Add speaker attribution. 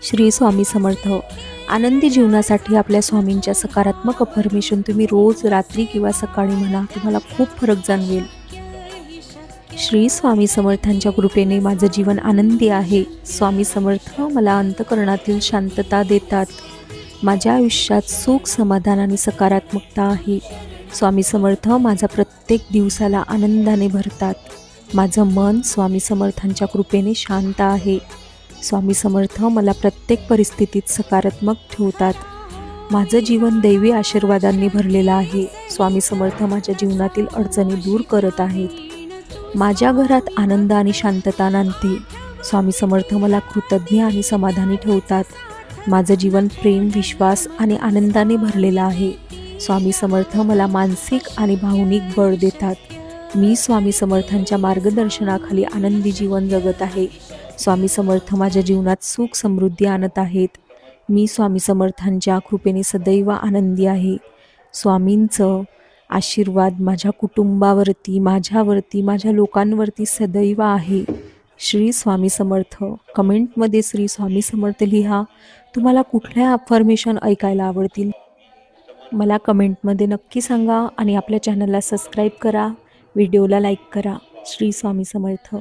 Speaker 1: श्री स्वामी समर्थ. आनंदी जीवनासाठी आपल्या स्वामींच्या सकारात्मक अफर्मेशन तुम्ही रोज रात्री किंवा सकाळी म्हणा, तुम्हाला खूप फरक जाणवेल. श्री स्वामी समर्थांच्या कृपेने माझं जीवन आनंदी आहे. स्वामी समर्थ मला अंतःकरणातील शांतता देतात. माझ्या आयुष्यात सुख, समाधान आणि सकारात्मकता आहे. स्वामी समर्थ माझा प्रत्येक दिवसाला आनंदाने भरतात. माझं मन स्वामी समर्थांच्या कृपेने शांत आहे. स्वामी समर्थ मला प्रत्येक परिस्थितीत सकारात्मक ठेवतात. माझं जीवन दैवी आशीर्वादांनी भरलेलं आहे. स्वामी समर्थ माझ्या जीवनातील अडचणी दूर करत आहेत. माझ्या घरात आनंद आणि शांतता नांदते. स्वामी समर्थ मला कृतज्ञ आणि समाधानी ठेवतात. माझं जीवन प्रेम, विश्वास आणि आनंदाने भरलेलं आहे. स्वामी समर्थ मला मानसिक आणि भावनिक बळ देतात. मी स्वामी समर्थांच्या मार्गदर्शनाखाली आनंदी जीवन जगत आहे. स्वामी समर्थ माझ्या जीवनात सुख, समृद्धी आणत आहेत. मी स्वामी समर्थांच्या कृपेने सदैव आनंदी आहे. स्वामींचं आशीर्वाद माझ्या कुटुंबावरती, माझ्यावरती, माझ्या लोकांवरती सदैव आहे. श्री स्वामी समर्थ. कमेंटमध्ये श्री स्वामी समर्थ लिहा. तुम्हाला कुठल्या अफर्मेशन ऐकायला आवडतील मला कमेंटमध्ये नक्की सांगा आणि आपल्या चॅनलला सबस्क्राईब करा. व्हिडिओला लाईक करा. श्री स्वामी समर्थ.